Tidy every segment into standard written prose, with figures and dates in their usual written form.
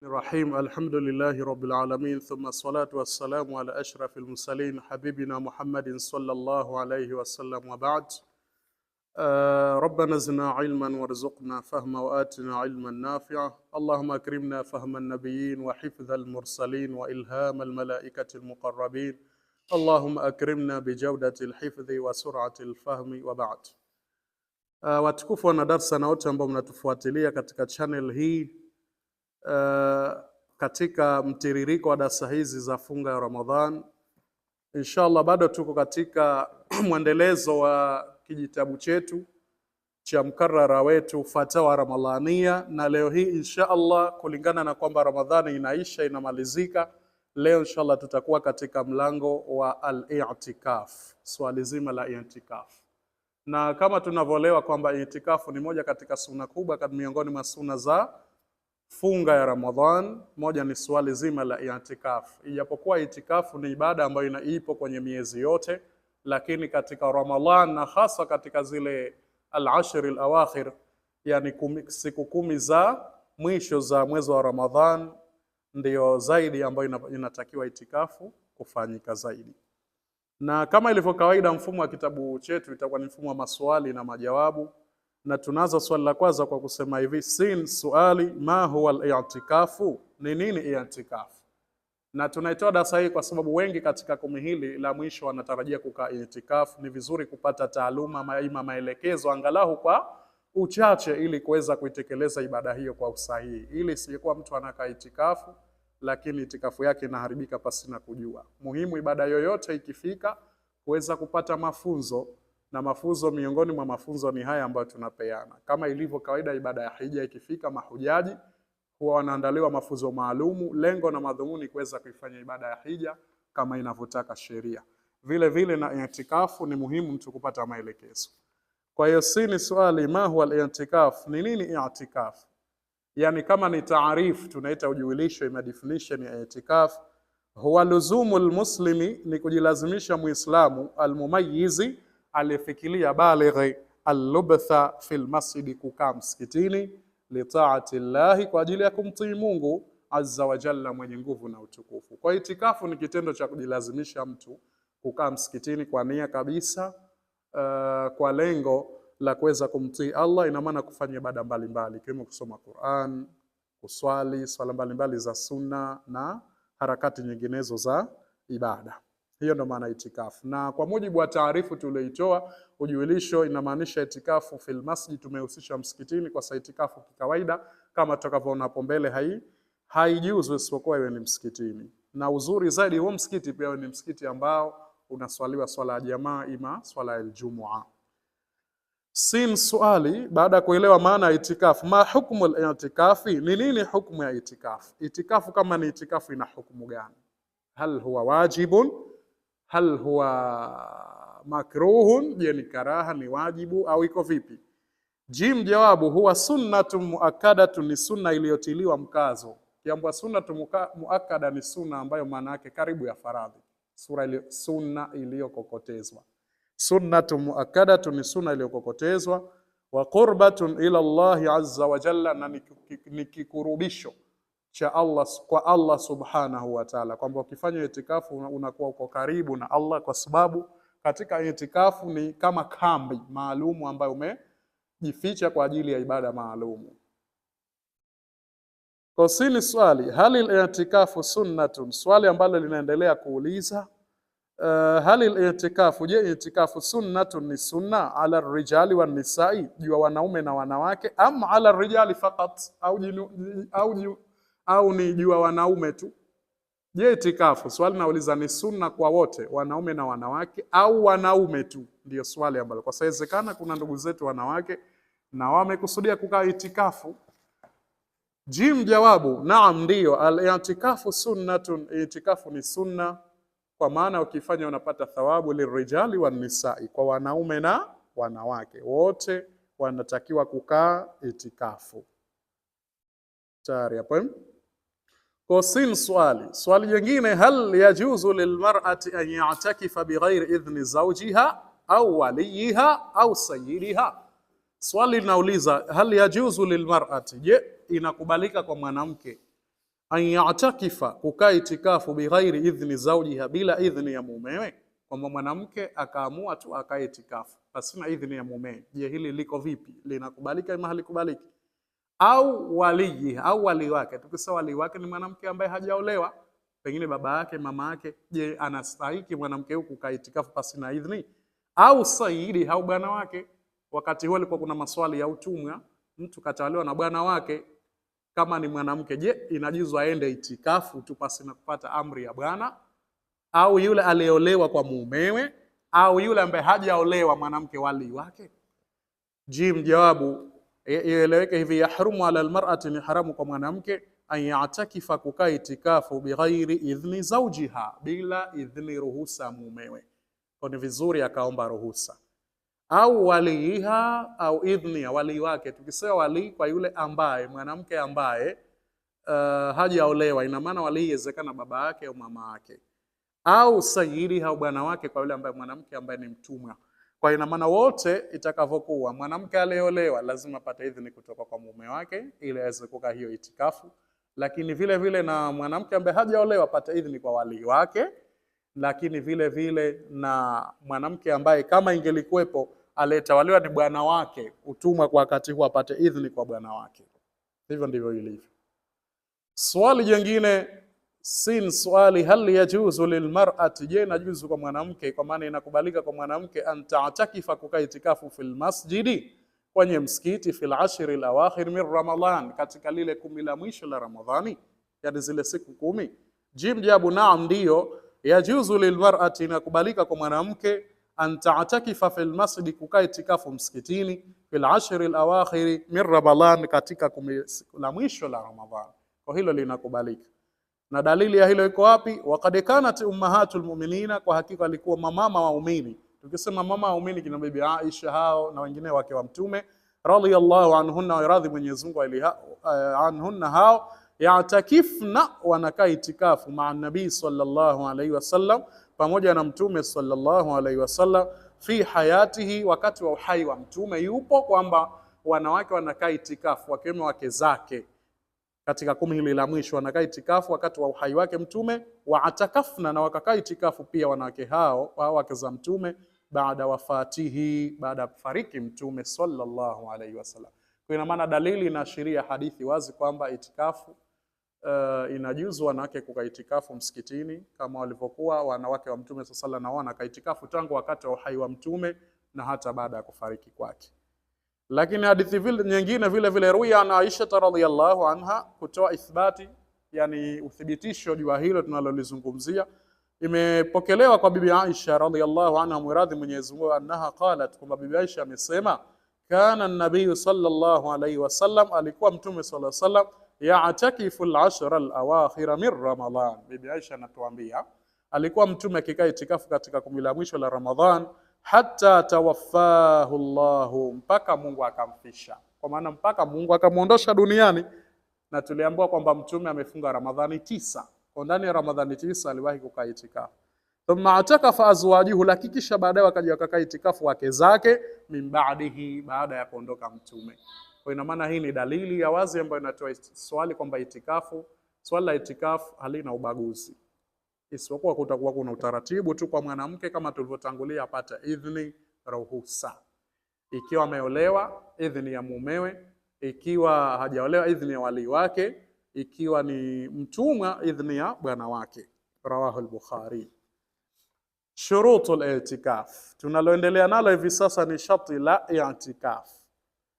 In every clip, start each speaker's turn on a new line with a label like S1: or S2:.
S1: الرحيم الحمد لله رب العالمين ثم الصلاة والسلام على أشرف المرسلين حبيبنا محمد صلى الله عليه وسلم وبعد. ربنا زدنا علما وارزقنا فهما وآتنا علما نافعا. اللهم أكرمنا فهم النبيين وحفظ المرسلين وإلهام الملائكة المقربين. اللهم أكرمنا بجودة الحفظ وسرعة الفهم وبعد. Watukufu na darsa na wote ambao mnatufuatilia katika channel hii katika mtiririko wa darasa hizi za funga ya Ramadhan. Inshallah bado tuko katika mwendelezo wa kijitabu chetu cha mkarara wetu Fatawa Ramadhania, na leo hii inshallah kulingana na kwamba Ramadhani inaisha inamalizika, leo inshallah tutakuwa katika mlango wa al-i'tikaf, swali zima la i'tikaf. Na kama tunavyoelewa kwamba i'tikafu ni moja katika sunna kubwa miongoni mwa sunna za funga ya Ramadhan, moja ni swali zima la i'tikafu. Ijapokuwa i'tikafu ni ibada ambayo ipo kwenye miezi yote, lakini katika Ramadhan na hasa katika zile al-ashr al-awakhir, yani siku 10 za mwisho za mwezi wa Ramadhan, ndio zaidi ambayo inatakiwa i'tikafu kufanyika zaidi. Na kama ilivyo kawaida, mfumo wa kitabu chetu itakuwa ni mfumo wa maswali na majawabu, na tunaanza swali la kwanza kwa kusema hivi: sin suali ma huwa al-i'tikafu, ni nini i'tikafu? Na tunaitoa darasa hii kwa sababu wengi katika kumi hili la mwisho wanatarajia kukaa i'tikafu. Ni vizuri kupata taaluma ima maelekezo angalau kwa uchache, ili kuweza kuitekeleza ibada hiyo kwa usahihi, ili sikuwa mtu anakaa i'tikafu lakini itikafu yake inaharibika pasina kujua. Muhimu ibada yoyote ikifika kuweza kupata mafunzo, na mafunzo miongoni mwa mafunzo ni haya ambayo tunapeana. Kama ilivyo kawaida, ibada ya hija ikifika, mahujaji huwa wanaandaliwa mafunzo maalumu, lengo na madhumuni kuweza kuifanya ibada ya hija kama inavyotaka sheria. Vile vile na i'tikafu ni muhimu mtu kupata maelekezo. Kwa hiyo ni swali ma huwa al-i'tikaf, ni nini i'tikaf? Yani kama ni taarifu tunaita ujuwilisho, ima definition ya i'tikaf: huwa luzumul muslimi, ni kujilazimisha muislamu, almumayyizi, aliyefikiria balighi, al-lubtha fil masjidi, kukaa msikitini, li ta'ati llahi, kwa ajili ya kumtii Mungu azza wa jalla, mwenye nguvu na utukufu. Kwa itikafu ni kitendo cha kujilazimisha mtu kukaa msikitini kwa nia kabisa, kwa lengo la kuweza kumtii Allah. Ina maana kufanya ibada mbalimbali ikiwemo kusoma Qur'an, kuswali swala mbalimbali za sunna na harakati nyinginezo za ibada. Hiyo ndio maana itikafu. Na kwa mujibu wa taarifu tulioitoa, ujuwilisho inamaanisha itikafu fil masjid, tumehusisha msikitini, kwa sababu itikafu kikawaida kama tutakavyoona hapo mbele haijuzu isipokuwa iwe ni msikitini. Na uzuri zaidi huo msikiti pia ni msikiti ambao unaswaliwa swala ya jamaa, ima swala ya Ijumaa. Sin swali, baada ya kuelewa maana ya itikafu: ma hukmu al-i'tikafi, ni nini hukumu ya itikafu? Itikafu kama ni itikafu ina hukumu gani? Hal huwa wajibun, hal huwa makruhun, je ni karaha, ni wajibu, au iko vipi? Jim, jawabu: huwa sunnatun muakkadatun, ni sunna iliyotiliwa mkazo. Kiambwa sunnatun muakkada ni sunna ambayo maana yake karibu ya faradhi, sunna iliyokokotezwa. Sunnatun muakkadatun ni sunna iliyokokotezwa. Wa qurbatun ila Allah azza wa jalla, na ni kikurubisho cha Allah kwa Allah subhanahu wa ta'ala, kwamba ukifanya itikafu unakuwa uko karibu na Allah, kwa sababu katika itikafu ni kama kambi maalumu ambayo umejificha kwa ajili ya ibada maalumu. Kwa sini swali, hali al-i'tikafu sunnatun, swali ambalo linaendelea kuuliza hali al-i'tikafu, je itikafu sunnatun, ni sunna, ala rijali wan nisai, juu ya wanaume na wanawake, am ala rijali faqat, au ni juu ya wanaume tu? Je itikafu, swali nauliza, ni sunna kwa wote, wanaume na wanawake, au wanaume tu? Ndio swali ambalo kwa sababu kuna ndugu zetu wanawake na wamekusudia kukaa itikafu. Jim, jawabu: naam, ndio, al-i'tikafu sunnatun, itikafu ni sunna, kwa maana ukifanya unapata thawabu lirijali wan nisai, kwa wanaume na wanawake wote wanatakiwa kukaa itikafu. Tayari hapo. Kwa swali jingine: hal yajuzu lilmar'ati an ya'takifa bighairi idhni zawjiha au waliha au sayyidiha? Swali linauliza hal yajuzu lilmar'ati, je inakubalika kwa mwanamke an ya'takifa, kukaa itikafu, bighairi idhni zawjiha, bila idhni ya mumewe, kwamba mwanamke akaamua tu akae itikafu pasina idhni ya mumewe. Je, hili liko vipi? Linakubalika ama halikubaliki? Au waliyi, au wali wake. Tukisema wali wake ni mwanamke ambaye hajaolewa, pengine baba yake, mama yake. Je, anastahiki mwanamke huyu kukaa itikafu pasina idhni? Au sayyidi, au bwana wake. Wakati huo alikuwa kuna maswali ya utumwa, mtu katawaliwa na bwana wake. Kama ni mwanamke, je, inajuzu aende itikafu tu pasina kupata amri ya bwana? Au yule aliolewa kwa mumewe, au yule ambaye hajaolewa, mwanamke wali wake? Jim, jawabu ieleweke hivi: yahrumu ala almar'ati, ni haramu kwa mwanamke, an ya'takifa, kukaa itikafu, bighairi idhni zawjiha, bila idhni, ruhusa mumewe. Kwa ni vizuri akaomba ruhusa. Au waliha, au idhni ya wali wake. Tukisema wali kwa yule ambaye, mwanamke ambaye hajaolewa, ina maana wali inawezekana baba yake au mama yake. Au sayyidi, au bwana wake, kwa yule ambaye, mwanamke ambaye ni mtumwa. Kwa ina maana wote itakavyokuwa, mwanamke aliyeolewa lazima apate idhini kutoka kwa mume wake ili aweze kukaa hiyo itikafu, lakini vile vile na mwanamke ambaye hajaolewa apate idhini kwa wali wake, lakini vile vile na mwanamke ambaye kama ingelikuwepo aliyetawaliwa ni bwana wake, utumwa kwa wakati huo, apate idhini kwa bwana wake. Hivyo ndivyo ilivyo. Swali jingine, sin swali, hal yajuzu lilmar'ati, je, inajuzu kwa mwanamke, kwa maana inakubalika kwa mwanamke, an ta'takifa, kukaa itikafu, fil masjidi, kwenye msikiti, fil ashri alawakhir min Ramadhan, katika lile 10 la mwisho la Ramadhani, yani zile siku 10? Jim, jawabu naam, ndio. Yajuzu lilmar'ati, inakubalika kwa mwanamke, an ta'takifa fil masjidi, kukaa itikafu msikitini, fil ashri alawakhir min Ramadhan, katika 10 la mwisho la Ramadhani. Kwa hilo linakubalika. Na dalili ya hilo iko wapi? Waqad kanat ummahatul mu'minina, kwa hakika alikuwa mama waumini. Tukisema mama waumini kina bibi Aisha hao na wengine wake wa Mtume radhiyallahu anhunna, wa radhi Mwenyezi Mungu anhunna, hao ya'takifna, wanakaa itikafu, maa nabii sallallahu alayhi wasallam, pamoja na Mtume sallallahu alayhi wasallam, fi hayatihi, wakati wa uhai wa Mtume yupo, kwamba wanawake wanakaa itikafu, wakiwemo wake zake katika 10 hili la mwisho, wanakaa itikafu wakati wa uhai wake Mtume. Wa atakafna, na wakakaa itikafu pia wanawake hao wake za Mtume, baada wafatihi, baada ya kufariki Mtume sallallahu alaihi wasallam. Kwa ina maana dalili inaashiria hadithi wazi kwamba itikafu inajuzu wanawake kukaa itikafu msikitini, kama walivyokuwa wanawake wa Mtume sallallahu alaihi wasallam, na wanakaa itikafu tangu wakati wa uhai wa Mtume na hata baada ya kufariki kwake. Lakini hadithi nyingine vile vile, ruya na Aisha radhiyallahu anha, kutoa ithbati, yani uthibitisho juu hilo tunalolizungumzia. Imepokelewa kwa bibi Aisha radhiyallahu anha, muradhi Mwenyezi Mungu, annaha qalat, kwamba bibi Aisha amesema, kana an-nabiy sallallahu alayhi wasallam, alikuwa Mtume sallallahu alayhi wasallam, ya'takifu al-ashra al-awakhir min Ramadhan. Bibi Aisha anatuambia alikuwa Mtume akikaa itikafu katika 10 la mwisho la Ramadhan, hatta tawaffahu Allahu, mpaka Mungu akamfisha, kwa maana mpaka Mungu akamuondosha duniani. Na tuliambiwa kwamba Mtume amefunga Ramadhani 9, kwa ndani ya Ramadhani 9 aliwahi kukaa itikafu. Thumma atakafa azwajuhu, lakikisha baadaye wakaja wakakaa itikafu wake zake, min ba'dihi, baada ya kuondoka Mtume. Kwa ina maana hii ni dalili ya wazi ambayo inatoa swali kwamba itikafu, swala la itikafu halina ubaguzi, isipokuwa kutakuwa kuna utaratibu tu kwa mwanamke, kama tulivyotangulia, apata idhni, ruhusa. Ikiwa ameolewa, idhni ya mumewe; ikiwa hajaolewa, idhni ya wali wake; ikiwa ni mtumwa, idhni ya bwana wake. Rawahu al-Bukhari. Shurutul i'tikaf, tunaloendelea nalo hivi sasa ni sharti la i'tikaf.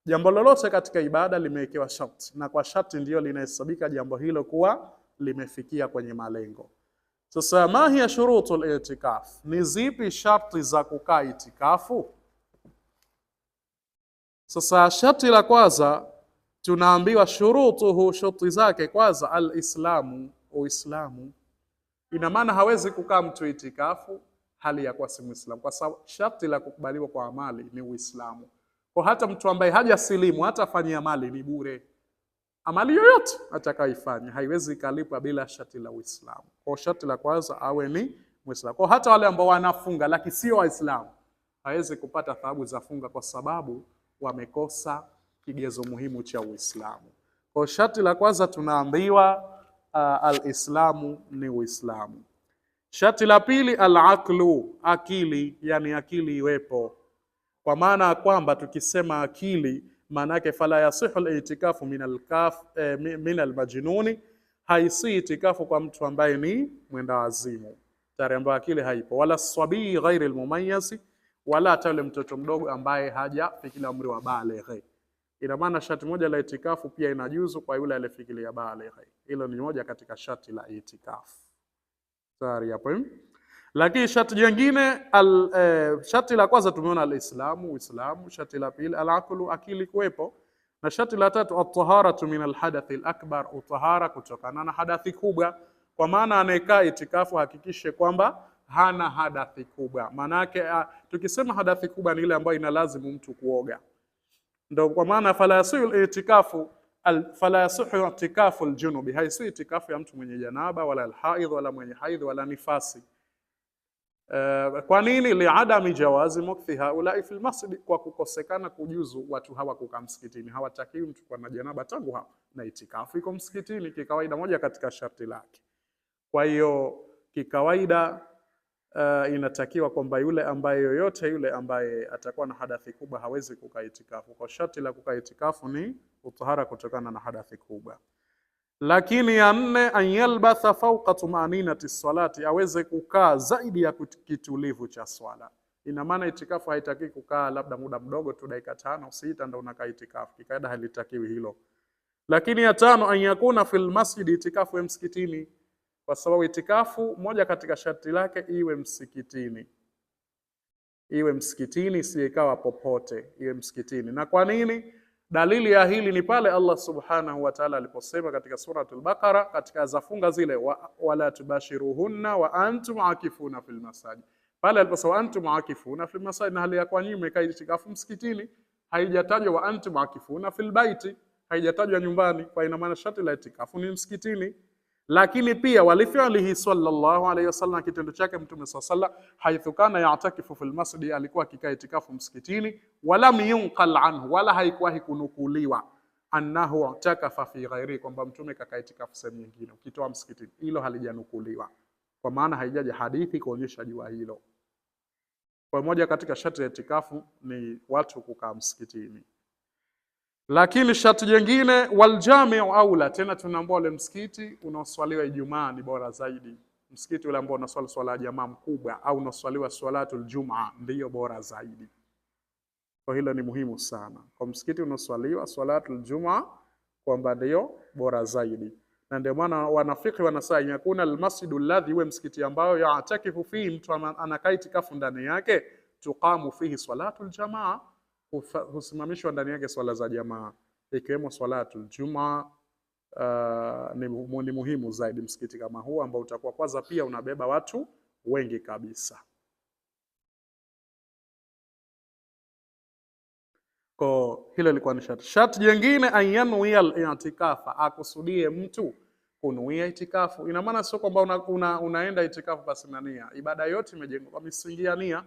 S1: Jambo lolote katika ibada limewekewa sharti, na kwa sharti ndiyo linahesabika jambo hilo kuwa limefikia kwenye malengo. Sasa ma hiya shurutul i'tikaf, ni zipi sharti za kukaa itikafu? Sasa sharti la kwanza tunaambiwa shurutuhu, sharti zake, kwanza al-islamu, uislamu. Ina maana hawezi kukaa mtu itikafu hali ya kuwa si Muislamu, kwa sababu sharti la kukubaliwa kwa amali ni Uislamu. Kwa hata mtu ambaye hajasilimu hata afanyia amali ni bure. Amali yoyote atakayoifanya haiwezi kalipwa bila sharti la Uislamu. Kwa sharti la kwanza awe ni Muislamu. Kwa hata wale ambao wanafunga lakini sio Waislamu hawezi kupata thawabu za funga, kwa sababu wamekosa kigezo muhimu cha Uislamu. Kwa sharti la kwanza tunaambiwa al-Islamu ni Uislamu. Sharti la pili al-aqlu, akili, yani akili iwepo. Kwa maana ya kwamba tukisema akili, maana yake fala yasihu al-i'tikafu min al-majnuni, haisi itikafu kwa mtu ambaye ni mwenda wazimu, tayari ambaye akili haipo, wala sabii ghairi al-mumayyiz, wala hata yule mtoto mdogo ambaye hajafikia umri wa baligh. Ina maana sharti moja la itikafu pia inajuzu kwa yule aliyefikia baligh. Hilo ni moja katika sharti la itikafu. Tayari hapo. Lakini sharti jingine sharti la kwanza tumeona al-Islamu, Uislamu. Sharti la pili al-aqlu, akili kuwepo, na sharti la tatu at-taharatu min al-hadath al-akbar, utahara kutokana na hadathi kubwa. Kwa maana anayekaa itikafu hakikishe kwamba hana hadathi kubwa. Maana yake tukisema hadathi kubwa ni ile ambayo inalazimu mtu kuoga. Ndio kwa maana fala yasihu itikafu al-junubi, haisi itikafu ya mtu mwenye janaba wala al-haidh wala mwenye haidh wala nifasi. Kwa nini? Liadami jawazi mukthi haulai fil masjid, kwa kukosekana kujuzu watu hawa kukaa msikitini. Hawatakiwi mtu kwa na janaba tangu hapo, na itikafu iko msikitini kikawaida, moja katika sharti lake. Kwa hiyo kikawaida inatakiwa kwamba yule ambaye yoyote yule ambaye atakuwa na hadathi kubwa hawezi kukaa itikafu. Kwa sharti la kukaa itikafu ni utahara kutokana na hadathi kubwa. Lakini ya nne, an yalbatha fawqa tumaninati salati, aweze kukaa zaidi ya kitulivu cha swala. Ina maana itikafu haitaki kukaa labda muda mdogo tu, dakika 5 6 ndio unakaa itikafu. Kikaida halitakiwi hilo. Lakini ya tano, an yakuna fil masjid, itikafu ya msikitini, kwa sababu itikafu moja katika sharti lake iwe msikitini. Iwe msikitini, si ikawa popote, iwe msikitini. Na kwa nini? Dalili ya hili ni pale Allah subhanahu wa ta'ala aliposema katika suratul Baqara, katika zafunga zile wala tubashiruhunna wa antum akifuna fil masajid. Pale aliposema antum akifuna fil masajid, na hali ya kwa nyinyi mmekaa itikafu msikitini, haijatajwa wa antum akifuna fil baiti, haijatajwa nyumbani. Kwa ina maana sharti la itikafu ni msikitini. Lakini pia walifi'alihi sallallahu alayhi wasallam, kitendo chake Mtume sallallahu haithu kana ya'takifu fil masjid, alikuwa akikaa itikafu msikitini, wala yunqal anhu, wala haikuwahi kunukuliwa annahu i'takafa fi ghairi, kwamba Mtume kakaa itikafu sehemu nyingine ukitoa msikitini. Hilo halijanukuliwa, kwa maana haijaja hadithi kuonyesha jua hilo. Kwa moja katika sharti ya itikafu ni watu kukaa msikitini. Lakini sharti jingine waljami'u aula, tena tunaambia ule msikiti unaoswaliwa Ijumaa ni bora zaidi. Msikiti ule ambao unaswali swala ya jamaa mkubwa au unaswaliwa swalatul Jumaa ndio bora zaidi. Kwa hilo ni muhimu sana. Kwa msikiti unaoswaliwa swalatul Jumaa kwamba ndio bora zaidi. Na ndio maana wanafiki wanasema yakuna almasjidu alladhi, wa msikiti ambao ya'takifu fihi, mtu anakaa itikafu ndani yake, tuqamu fihi swalatul jamaa, husimamishwa ndani yake swala za jamaa, ikiwemo swalatul Jumaa. Ni muhimu zaidi msikiti kama huu ambao utakuwa kwanza pia unabeba watu wengi kabisa. Kwa hilo lilikuwa ni sharti. Sharti jingine ayanwi al-i'tikafa, akusudie mtu kunuia itikafu. Ina maana sio kwamba unaenda itikafu basi na nia. Ibada yote imejengwa kwa misingi ya nia.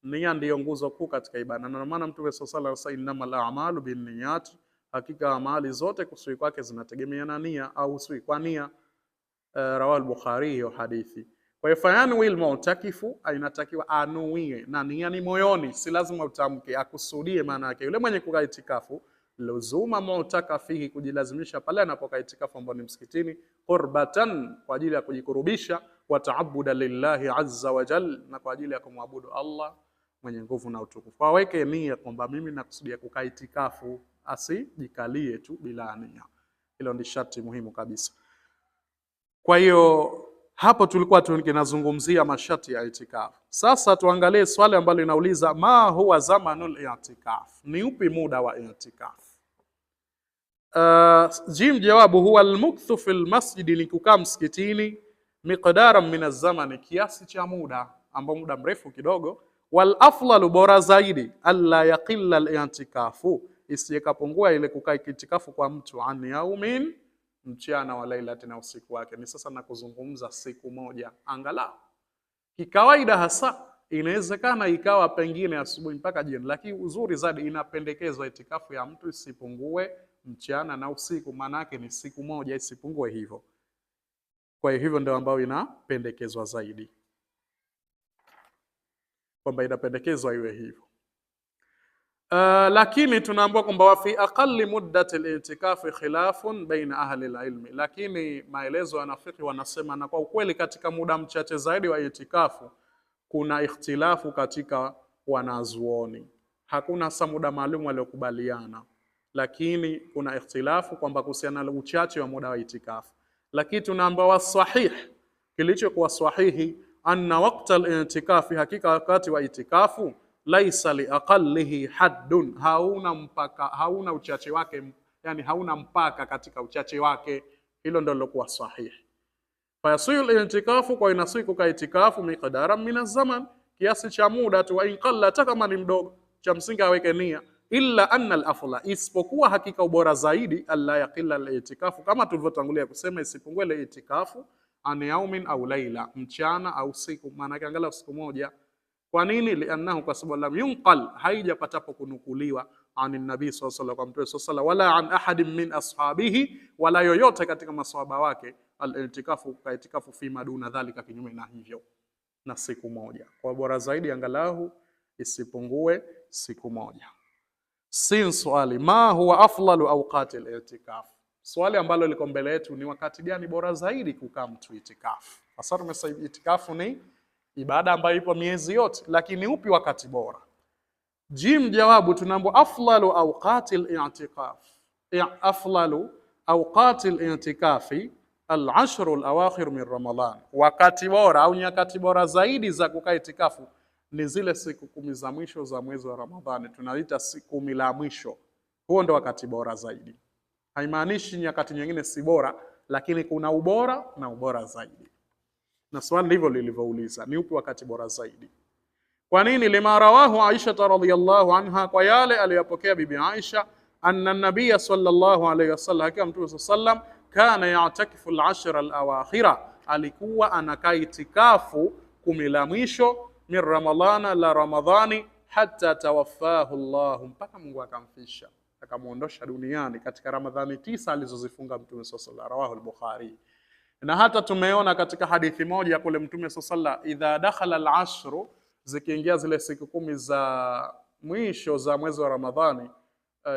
S1: Nia ndiyo nguzo kuu katika ibada. Na maana Mtume sallallahu alayhi wasallam, innamal a'malu binniyat, hakika amali zote kusudi kwake zinategemea na nia au usui kwa nia. Rawal Bukhari hiyo hadithi. Kwa hiyo fayanwi al-mu'takifu, inatakiwa anuie, na nia ni moyoni, si lazima utamke, akusudie. Maana yake yule mwenye kukaa itikafu luzuma mu'takafihi, kujilazimisha pale anapokaa itikafu ambao ni msikitini, qurbatan, kwa ajili ya kujikurubisha, wa ta'abbuda lillahi azza wa jalla, na kwa ajili ya kumwabudu Allah mwenye nguvu na utukufu. Aweke nia kwamba mimi nakusudia kukaa itikafu, asijikalie tu bila nia. Hilo ni sharti muhimu kabisa. Kwa hiyo hapo tulikuwa tunazungumzia masharti ya itikafu. Sasa tuangalie swali ambalo linauliza ma huwa zamanul i'tikaf, ni upi muda wa i'tikaf? Jawabu huwa almukthu fil masjid, ni kukaa msikitini, miqdaran min az-zaman, kiasi cha muda ambao muda mrefu kidogo, wal afdalu, bora zaidi, alla yaqilla al-i'tikafu, isiyekapungua ile kukaa itikafu kwa mtu an yaumin, mchana wa lailati, na usiku wake. Ni sasa na kuzungumza siku moja angalau. Kikawaida hasa inawezekana ikawa pengine asubuhi mpaka jioni, lakini uzuri zaidi inapendekezwa itikafu ya mtu isipungue mchana na usiku, maana yake ni siku moja, isipungue hivyo. Kwa hivyo ndio ambayo inapendekezwa zaidi, kwamba inapendekezwa iwe hivyo. Lakini tunaambiwa kwamba wa fi aqalli muddati al-i'tikafi khilafun baina ahli al-ilmi, lakini maelezo ya nafiki wanasema, na kwa ukweli katika muda mchache zaidi wa itikafu kuna ikhtilafu katika wanazuoni. Hakuna hasa muda maalum waliokubaliana, lakini kuna ikhtilafu kwamba kuhusiana na uchache wa muda wa itikafu. Lakini tunaambiwa wasahih, kilichokuwa sahihi, anna waqta al-i'tikafi, hakika wakati wa itikafu, laisa li aqallihi haddun, hauna mpaka, hauna uchache wake, yani hauna mpaka katika uchache wake. Hilo ndio lilokuwa sahihi. Fayasilu al-i'tikafu, kwa inasiku ka itikafu miqdara min zaman, kiasi cha muda tu, wa in qalla, kama ni mdogo, cha msingi aweke nia. Illa anna al-afla, isipokuwa hakika ubora zaidi, alla yaqilla al-i'tikafu, kama tulivyotangulia kusema, isipungue al-i'tikafu an yaumin au laila, mchana au siku, maana yake angalau siku moja. Kwa nini? Liannahu, kwa sababu lam yunqal, haijapatapo kunukuliwa an nabii sallallahu alaihi wasallam, kwa mtume sallallahu, wala an ahadin min ashabihi, wala yoyote katika maswahaba wake, al-i'tikafu ka itikafu fi maduna dhalika, kinyume na hivyo, na siku moja. Kwa bora zaidi angalau isipungue siku moja. Sin swali, ma huwa afdalu awqati al-i'tikaf, swali ambalo liko mbele yetu ni wakati gani bora zaidi kukaa mtu itikafu. Sasa tumesema itikafu ni ibada ambayo ipo miezi yote, lakini upi wakati bora? Jim, jawabu, tunaambiwa afdalu awqati al-i'tikaf, afdalu awqati al-i'tikafi al-ashr al-awakhir min Ramadan, wakati bora au nyakati bora zaidi za kukaa itikafu ni zile siku 10 za mwisho za mwezi wa Ramadhani, tunaita siku 10 la mwisho. Huo ndio wakati bora zaidi. Haimaanishi nyakati nyingine si bora, lakini kuna ubora na ubora zaidi. Na swali ndivyo lilivyouliza, ni upi wakati bora zaidi? Kwa nini? Lima rawahu Aisha radhiyallahu anha, kwa yale aliyopokea bibi Aisha, anna an-nabiy sallallahu alayhi wasallam, hakika mtume sallam, kana ya'takifu al-ashr al-awakhira, alikuwa anakaa itikafu 10 la mwisho, min Ramadhana, la Ramadhani, hatta tawaffahu Allah, mpaka Mungu akamfisha, akamuondosha duniani katika Ramadhani 9 alizozifunga mtume sallallahu, rawahu al-Bukhari. Na hata tumeona katika hadithi moja kule mtume sallallahu, idha dakhala al-ashr, zikiingia zile siku 10 za mwisho za mwezi wa Ramadhani,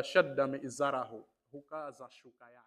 S1: shadda mi'zarahu, hukaza shuka yake.